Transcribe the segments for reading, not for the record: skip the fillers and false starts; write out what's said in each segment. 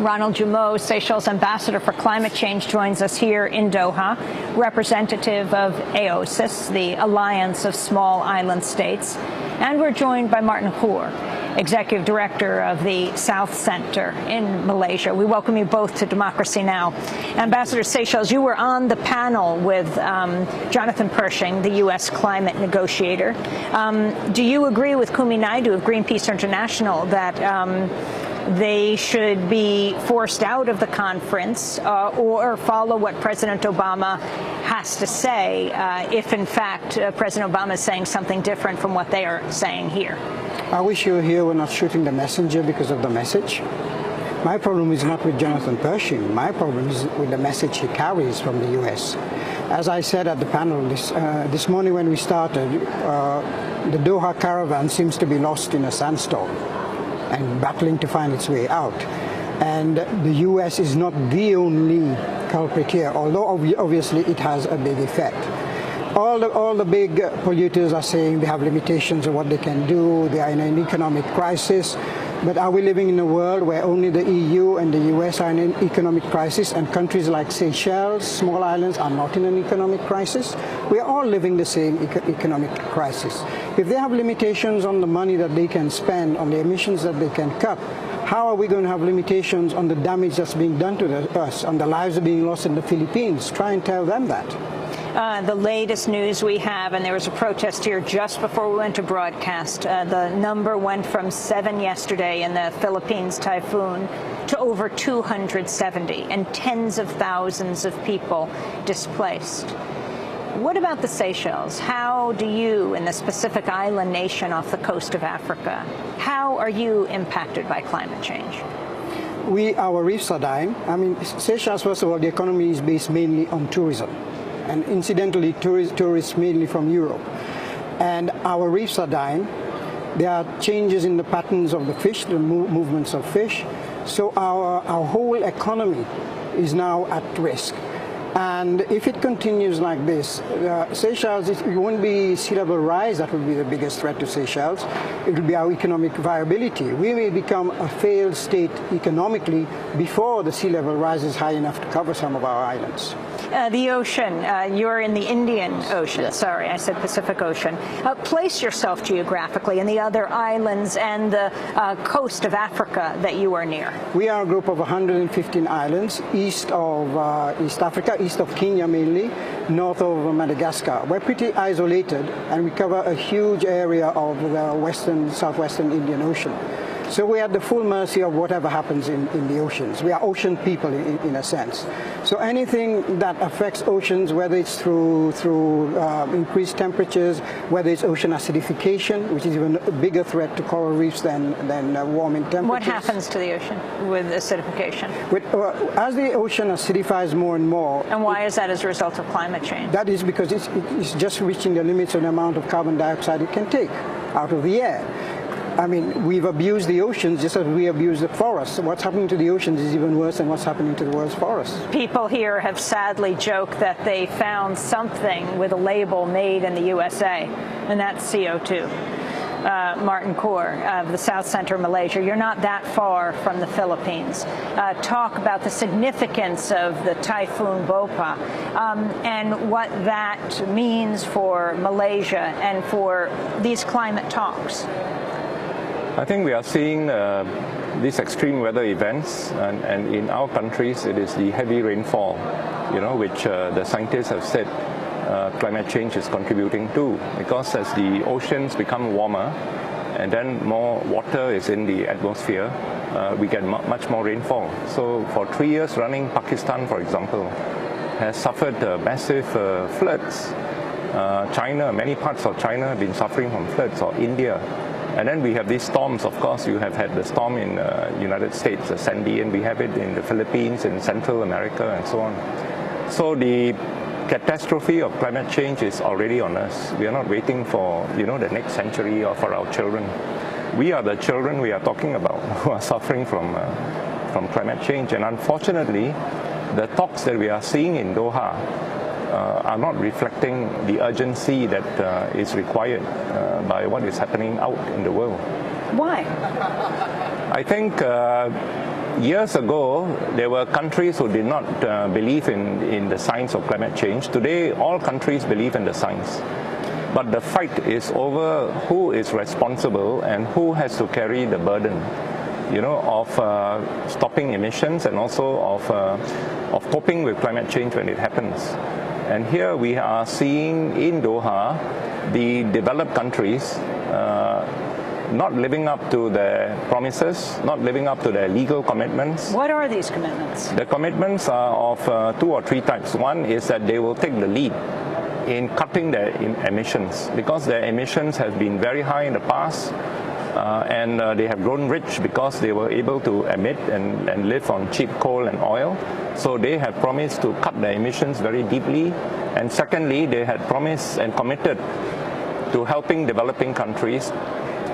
Ronald Jumeau, Seychelles Ambassador for Climate Change, joins us here in Doha, representative of AOSIS, the Alliance of Small Island States. And we're joined by Martin Khor, Executive Director of the South Center in Malaysia. We welcome you both to Democracy Now! Ambassador Seychelles, you were on the panel with Jonathan Pershing, the U.S. climate negotiator. Do you agree with Kumi Naidoo of Greenpeace International that they should be forced out of the conference or follow what President Obama has to say if, in fact, President Obama is saying something different from what they are saying here? I wish you were here. We're not shooting the messenger because of the message. My problem is not with Jonathan Pershing. My problem is with the message he carries from the U.S. As I said at the panel this morning when we started, the Doha caravan seems to be lost in a sandstorm and battling to find its way out. And the U.S. is not the only culprit here, although obviously it has a big effect. All the big polluters are saying they have limitations of what they can do, they are in an economic crisis. But are we living in a world where only the EU and the US are in an economic crisis and countries like Seychelles, small islands, are not in an economic crisis? We are all living the same economic crisis. If they have limitations on the money that they can spend, on the emissions that they can cut, how are we going to have limitations on the damage that's being done to us, on the lives that are being lost in the Philippines? Try and tell them that. The latest news we have, and there was a protest here just before we went to broadcast, the number went from 7 yesterday in the Philippines typhoon to over 270, and tens of thousands of people displaced. What about the Seychelles? How do you, in the Pacific island nation off the coast of Africa, how are you impacted by climate change? Our reefs are dying. I mean, Seychelles, first of all, the economy is based mainly on tourism. And incidentally, tourists mainly from Europe. And our reefs are dying. There are changes in the patterns of the fish, the movements of fish. So our whole economy is now at risk. And if it continues like this, Seychelles, it won't be sea level rise that will be the biggest threat to Seychelles. It will be our economic viability. We may become a failed state economically before the sea level rise is high enough to cover some of our islands. The ocean, you're in the Indian Ocean, yes. Sorry, I said Pacific Ocean. Place yourself geographically in the other islands and the coast of Africa that you are near. We are a group of 115 islands east of East Africa, east of Kenya mainly, north of Madagascar. We're pretty isolated and we cover a huge area of the southwestern Indian Ocean. So we are at the full mercy of whatever happens in the oceans. We are ocean people in a sense. So anything that affects oceans, whether it's through increased temperatures, whether it's ocean acidification, which is even a bigger threat to coral reefs than warming temperatures. What happens to the ocean with acidification? As the ocean acidifies more and more. And why is that as a result of climate change? That is because it's just reaching the limits of the amount of carbon dioxide it can take out of the air. I mean, we've abused the oceans just as we abuse the forests. What's happening to the oceans is even worse than what's happening to the world's forests. People here have sadly joked that they found something with a label made in the USA, and that's CO2. Martin Khor of the South Center of Malaysia, you're not that far from the Philippines. Talk about the significance of the Typhoon Bopha and what that means for Malaysia and for these climate talks. I think we are seeing these extreme weather events, and in our countries it is the heavy rainfall, which the scientists have said climate change is contributing to, because as the oceans become warmer and then more water is in the atmosphere, we get much more rainfall. So for 3 years running, Pakistan, for example, has suffered massive floods. China, many parts of China have been suffering from floods, or India. And then we have these storms. Of course, you have had the storm in the United States, the Sandy, and we have it in the Philippines, in Central America, and so on. So the catastrophe of climate change is already on us. We are not waiting for, the next century or for our children. We are the children we are talking about who are suffering from climate change. And unfortunately, the talks that we are seeing in Doha are not reflecting the urgency that is required by what is happening out in the world. Why? I think years ago, there were countries who did not believe in the science of climate change. Today, all countries believe in the science. But the fight is over who is responsible and who has to carry the burden, of stopping emissions and also of coping with climate change when it happens. And here we are seeing in Doha the developed countries not living up to their promises, not living up to their legal commitments. What are these commitments? The commitments are of 2 or 3 types. One is that they will take the lead in cutting their emissions, because their emissions have been very high in the past, and they have grown rich because they were able to emit and live on cheap coal and oil. So they have promised to cut their emissions very deeply. And secondly, they had promised and committed to helping developing countries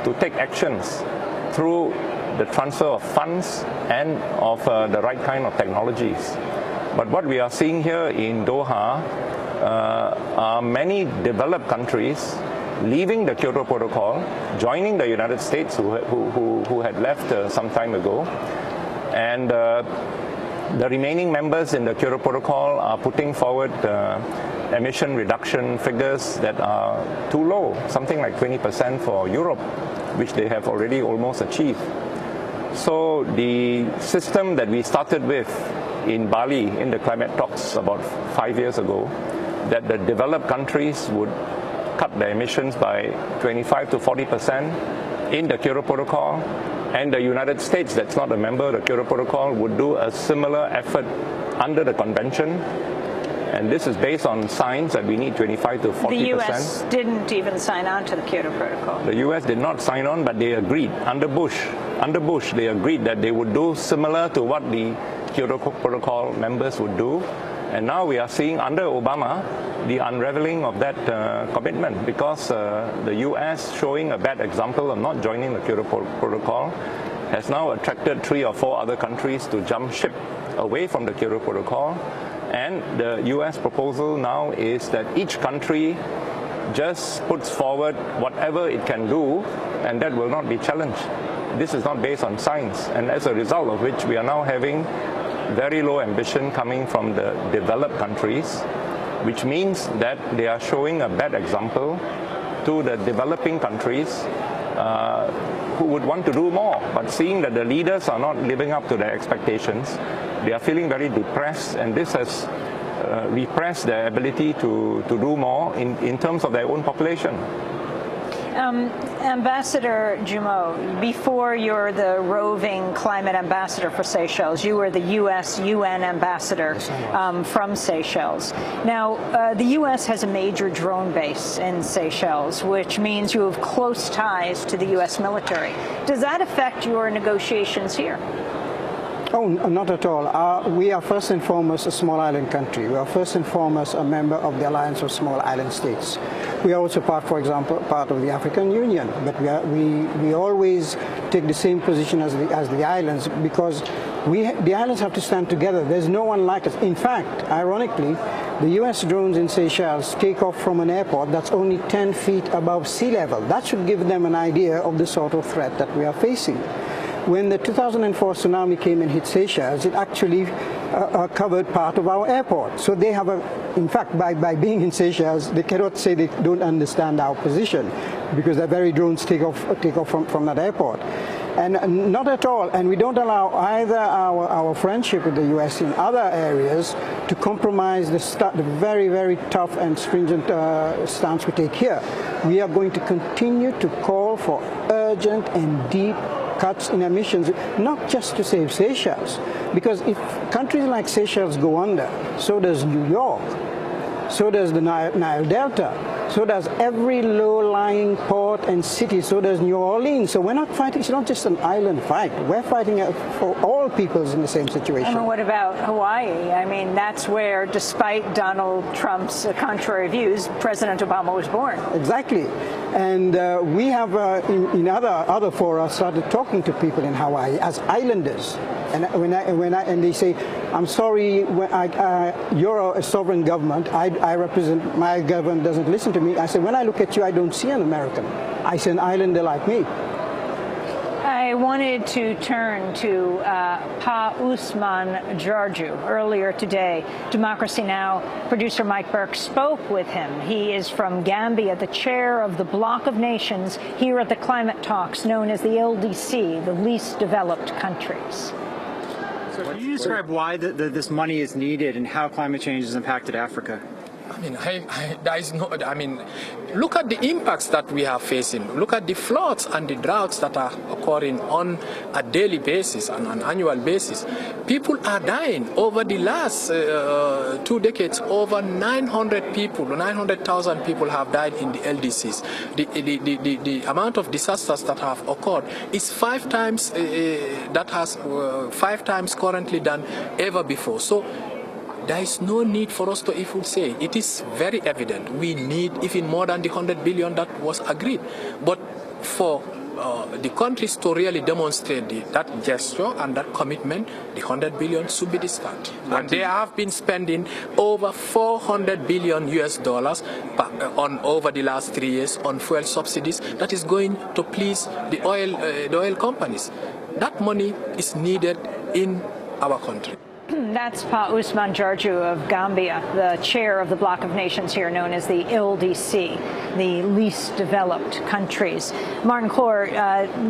to take actions through the transfer of funds and of the right kind of technologies. But what we are seeing here in Doha are many developed countries leaving the Kyoto Protocol, joining the United States, who had left some time ago, and the remaining members in the Kyoto Protocol are putting forward emission reduction figures that are too low, something like 20% for Europe, which they have already almost achieved. So the system that we started with in Bali in the climate talks about 5 years ago, that the developed countries would cut their emissions by 25 to 40% in the Kyoto Protocol, and the United States, that's not a member of the Kyoto Protocol, would do a similar effort under the convention. And this is based on science that we need 25 to 40%. The U.S. didn't even sign on to the Kyoto Protocol. The U.S. did not sign on, but they agreed. Under Bush, they agreed that they would do similar to what the Kyoto Protocol members would do. And now we are seeing under Obama the unraveling of that commitment, because the U.S. showing a bad example of not joining the Kyoto Protocol has now attracted 3 or 4 other countries to jump ship away from the Kyoto Protocol. And the U.S. proposal now is that each country just puts forward whatever it can do, and that will not be challenged. This is not based on science, and as a result of which we are now having very low ambition coming from the developed countries, which means that they are showing a bad example to the developing countries who would want to do more. But seeing that the leaders are not living up to their expectations, they are feeling very depressed, and this has repressed their ability to do more in terms of their own population. Ambassador Jumeau, before you're the roving climate ambassador for Seychelles, you were the U.S. UN ambassador from Seychelles. Now, the U.S. has a major drone base in Seychelles, which means you have close ties to the U.S. military. Does that affect your negotiations here? Oh, not at all. We are first and foremost a small island country. We are first and foremost a member of the Alliance of Small Island States. We are also for example, part of the African Union. But we always take the same position as the islands, because the islands have to stand together. There's no one like us. In fact, ironically, the U.S. drones in Seychelles take off from an airport that's only 10 feet above sea level. That should give them an idea of the sort of threat that we are facing. When the 2004 tsunami came and hit Seychelles, it actually covered part of our airport. So they have in fact, by being in Seychelles, they cannot say they don't understand our position, because their very drones take off from that airport. And not at all, and we don't allow either our friendship with the U.S. in other areas to compromise the very, very tough and stringent stance we take here. We are going to continue to call for urgent and deep cuts in emissions, not just to save Seychelles, because if countries like Seychelles go under, so does New York, so does the Nile Delta, so does every low-lying port and city, so does New Orleans. So we're not fighting, it's not just an island fight, we're fighting for all peoples in the same situation. And what about Hawaii? I mean, that's where, despite Donald Trump's contrary views, President Obama was born. Exactly. And we have, in other fora, started talking to people in Hawaii as islanders. And and they say, I'm sorry, you're a sovereign government. I represent, my government doesn't listen to me. I say, when I look at you, I don't see an American. I see an islander like me. I I wanted to turn to Pa Ousmane Jarju. Earlier today, Democracy Now! Producer Mike Burke spoke with him. He is from Gambia, the chair of the bloc of nations here at the climate talks known as the LDC, the least developed countries. So can you describe why this money is needed and how climate change has impacted Africa? Look at the impacts that we are facing. Look at the floods and the droughts that are occurring on a daily basis and an annual basis. People are dying. Over the last 2 decades, over 900,000 people have died in the LDCs. The amount of disasters that have occurred is 5 times currently than ever before. So there is no need for us to even say. It is very evident. We need even more than the 100 billion that was agreed. But for the countries to really demonstrate that gesture and that commitment, the 100 billion should be the start. And they have been spending over $400 billion on over the last 3 years on fuel subsidies. That is going to please the oil companies. That money is needed in our country. That's Pa Ousmane Jarju of Gambia, the chair of the bloc of nations here known as the LDC, the least developed countries. Martin Khor,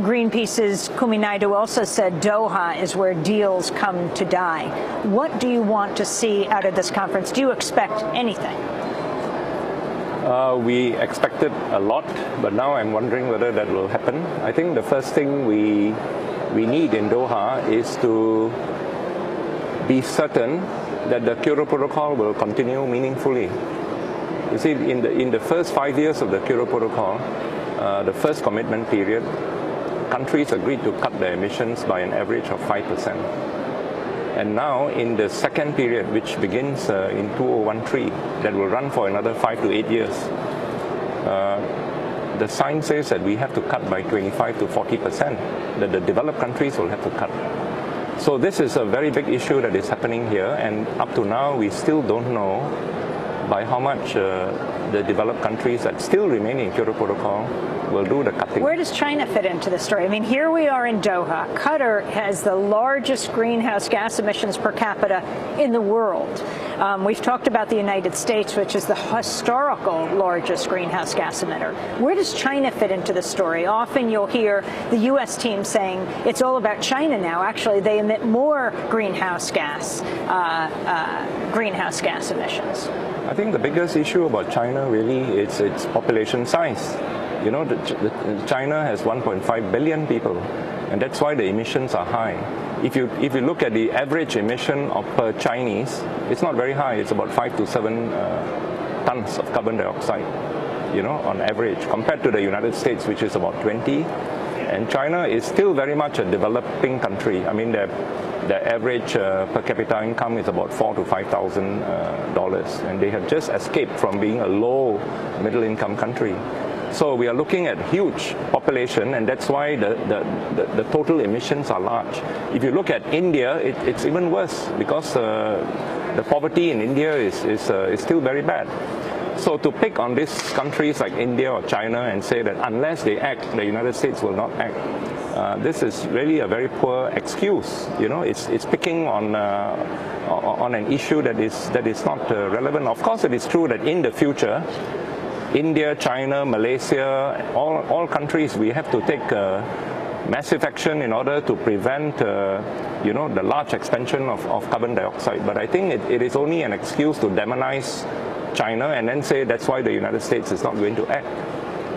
Greenpeace's Kumi Naidoo also said Doha is where deals come to die. What do you want to see out of this conference? Do you expect anything? We expected a lot, but now I'm wondering whether that will happen. I think the first thing we need in Doha is to be certain that the Kyoto Protocol will continue meaningfully. You see, in the first 5 years of the Kyoto Protocol, the first commitment period, countries agreed to cut their emissions by an average of 5%. And now, in the second period, which begins in 2013, that will run for another 5 to 8 years, the science says that we have to cut by 25 to 40%, that the developed countries will have to cut. So this is a very big issue that is happening here, and up to now we still don't know by how much the developed countries that still remain in Kyoto Protocol will do the cutting. Where does China fit into the story? I mean, here we are in Doha. Qatar has the largest greenhouse gas emissions per capita in the world. We've talked about the United States, which is the historical largest greenhouse gas emitter. Where does China fit into the story? Often you'll hear the U.S. team saying it's all about China now. Actually, they emit more greenhouse gas emissions. I think the biggest issue about China really is its population size. You know, China has 1.5 billion people, and that's why the emissions are high. If you look at the average emission per Chinese, it's not very high. It's about 5 to 7 tons of carbon dioxide, you know, on average, compared to the United States, which is about 20. And China is still very much a developing country. I mean, the average per capita income is about $4,000 to $5,000, and they have just escaped from being a low middle-income country. So we are looking at huge population, and that's why the total emissions are large. If you look at India, it's even worse, because the poverty in India is still very bad. So to pick on these countries like India or China and say that unless they act, the United States will not act, this is really a very poor excuse. You know, it's picking on an issue that is not relevant. Of course, it is true that in the future, India, China, Malaysia, all countries, we have to take massive action in order to prevent you know, the large expansion of carbon dioxide. But I think it is only an excuse to demonize China and then say that's why the United States is not going to act.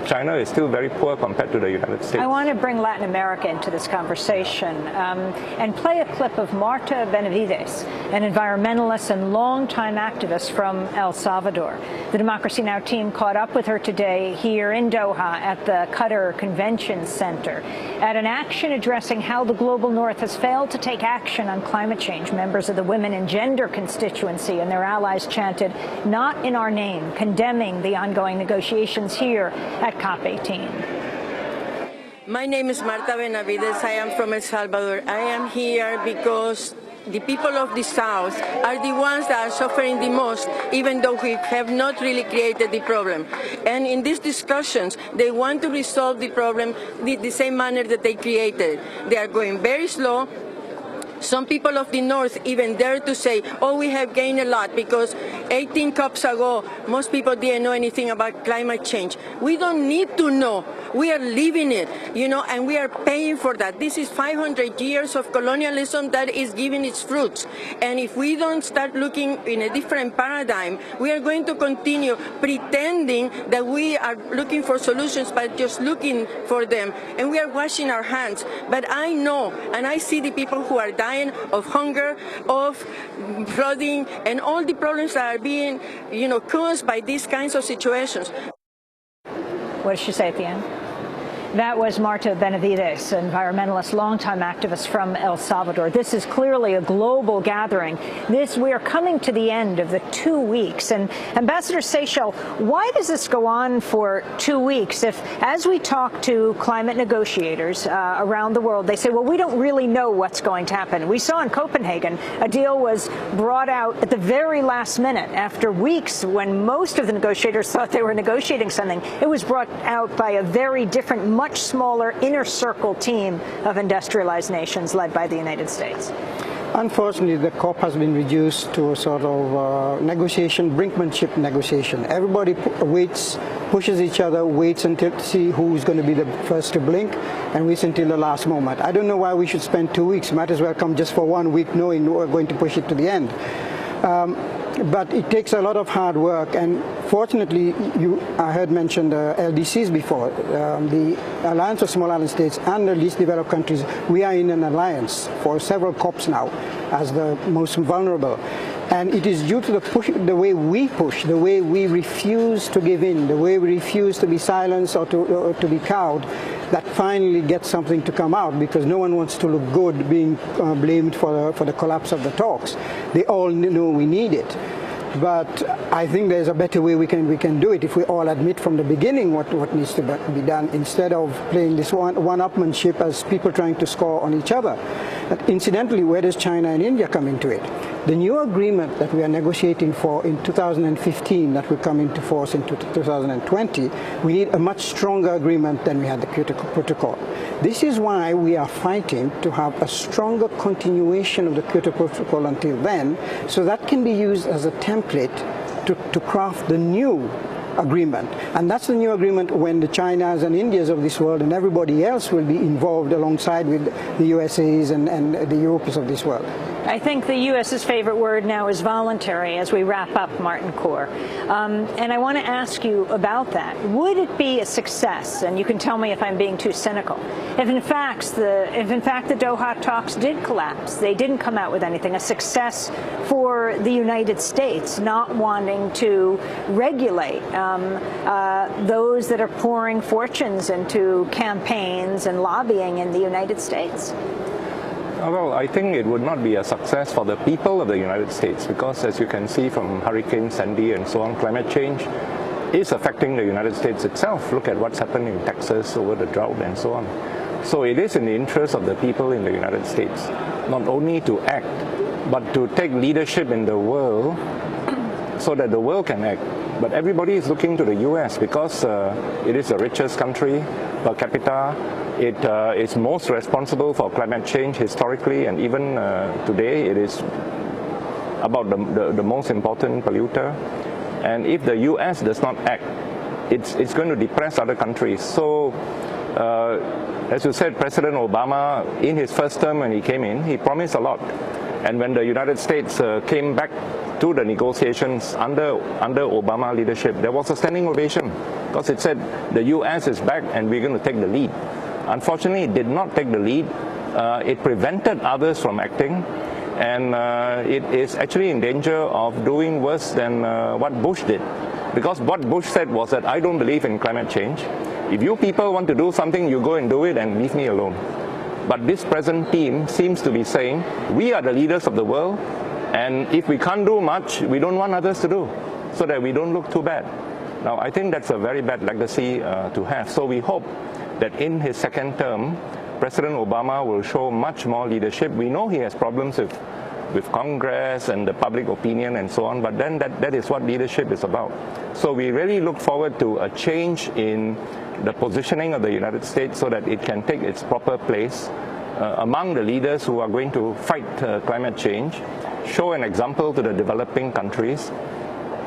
China is still very poor compared to the United States. I want to bring Latin America into this conversation and play a clip of Marta Benavides, an environmentalist and longtime activist from El Salvador. The Democracy Now! Team caught up with her today here in Doha at the Qatar Convention Center at an action addressing how the global north has failed to take action on climate change. Members of the women and gender constituency and their allies chanted, "Not in our name," condemning the ongoing negotiations here at COP18. My name is Marta Benavides. I am from El Salvador. I am here because the people of the South are the ones that are suffering the most, even though we have not really created the problem. And in these discussions, they want to resolve the problem the same manner that they created. They are going very slow. Some people of the North even dare to say, oh, we have gained a lot because 18 COPs ago, most people didn't know anything about climate change. We don't need to know. We are living it, and we are paying for that. This is 500 years of colonialism that is giving its fruits. And if we don't start looking in a different paradigm, we are going to continue pretending that we are looking for solutions, but just looking for them. And we are washing our hands. But I know, and I see the people who are dying of hunger, of flooding, and all the problems that are being, caused by these kinds of situations. What did she say at the end? That was Marta Benavides, environmentalist, longtime activist from El Salvador. This is clearly a global gathering. We are coming to the end of the 2 weeks. And Ambassador Seychelles, why does this go on for 2 weeks if, as we talk to climate negotiators around the world, they say, well, we don't really know what's going to happen. We saw in Copenhagen a deal was brought out at the very last minute after weeks when most of the negotiators thought they were negotiating something. It was brought out by a very different, much smaller inner circle team of industrialized nations led by the United States. Unfortunately, the COP has been reduced to a sort of negotiation, brinkmanship negotiation. Everybody pushes each other, waits until to see who's going to be the first to blink, and waits until the last moment. I don't know why we should spend 2 weeks. Might as well come just for 1 week knowing we're going to push it to the end. But it takes a lot of hard work, and fortunately, I heard mentioned LDCs before, the Alliance of Small Island States and the least developed countries. We are in an alliance for several COPs now as the most vulnerable. And it is due to the way we push, the way we refuse to give in, the way we refuse to be silenced or to be cowed, that finally gets something to come out, because no one wants to look good being blamed for the collapse of the talks. They all know we need it. But I think there's a better way we can do it if we all admit from the beginning what needs to be done, instead of playing this one-upmanship as people trying to score on each other. But incidentally, where does China and India come into it? The new agreement that we are negotiating for in 2015 that will come into force in 2020, we need a much stronger agreement than we had the Kyoto Protocol. This is why we are fighting to have a stronger continuation of the Kyoto Protocol until then, so that can be used as a template to craft the new agreement. And that's the new agreement when the Chinas and Indias of this world and everybody else will be involved alongside with the USAs and the Europeans of this world. I think the U.S.'s favorite word now is voluntary as we wrap up, Martin Khor. And I want to ask you about that. Would it be a success, and you can tell me if I'm being too cynical, if in fact the Doha talks did collapse, they didn't come out with anything, a success for the United States not wanting to regulate those that are pouring fortunes into campaigns and lobbying in the United States? Well, I think it would not be a success for the people of the United States, because as you can see from Hurricane Sandy and so on, climate change is affecting the United States itself. Look at what's happened in Texas over the drought and so on. So it is in the interest of the people in the United States, not only to act, but to take leadership in the world so that the world can act. But everybody is looking to the US because it is the richest country per capita. It is most responsible for climate change historically, and even today it is about the most important polluter. And if the US does not act, it's going to depress other countries. So as you said, President Obama, in his first term when he came in, he promised a lot. And when the United States came back to the negotiations under Obama leadership, there was a standing ovation, because it said the US is back and we're going to take the lead. Unfortunately, it did not take the lead. It prevented others from acting, and it is actually in danger of doing worse than what Bush did. Because what Bush said was that I don't believe in climate change. If you people want to do something, you go and do it and leave me alone. But this present team seems to be saying, we are the leaders of the world, and if we can't do much, we don't want others to do, so that we don't look too bad. Now, I think that's a very bad legacy to have. So we hope that in his second term, President Obama will show much more leadership. We know he has problems with with Congress and the public opinion and so on, but then that is what leadership is about. So we really look forward to a change in the positioning of the United States so that it can take its proper place among the leaders who are going to fight climate change, show an example to the developing countries,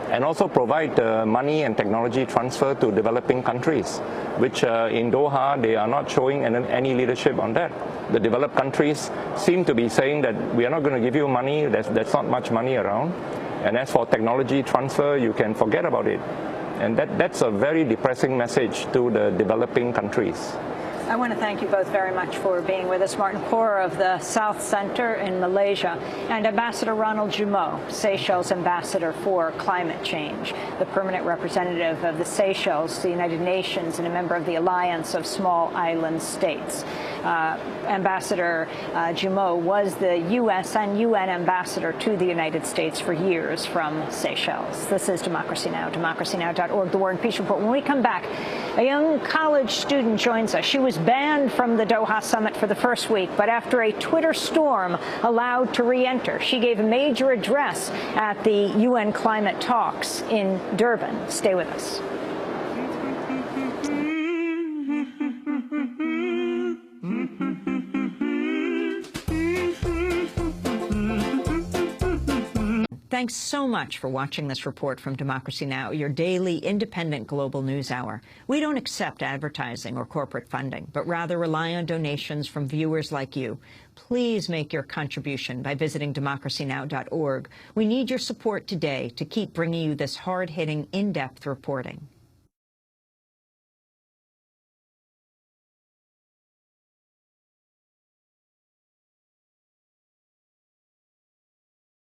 and also provide money and technology transfer to developing countries, which in Doha, they are not showing any leadership on that. The developed countries seem to be saying that we are not going to give you money, there's not much money around. And as for technology transfer, you can forget about it. And that's a very depressing message to the developing countries. I want to thank you both very much for being with us. Martin Khor of the South Center in Malaysia, and Ambassador Ronald Jumeau, Seychelles Ambassador for Climate Change, the permanent representative of the Seychelles to the United Nations and a member of the Alliance of Small Island States. Ambassador Jumeau was the U.S. and UN ambassador to the United States for years from Seychelles. This is Democracy Now!, democracynow.org, The War and Peace Report. When we come back, a young college student joins us. She was banned from the Doha summit for the first week, but after a Twitter storm, allowed to re-enter. She gave a major address at the UN climate talks in Durban. Stay with us. Thanks so much for watching this report from Democracy Now!, your daily independent global news hour. We don't accept advertising or corporate funding, but rather rely on donations from viewers like you. Please make your contribution by visiting democracynow.org. We need your support today to keep bringing you this hard-hitting, in-depth reporting.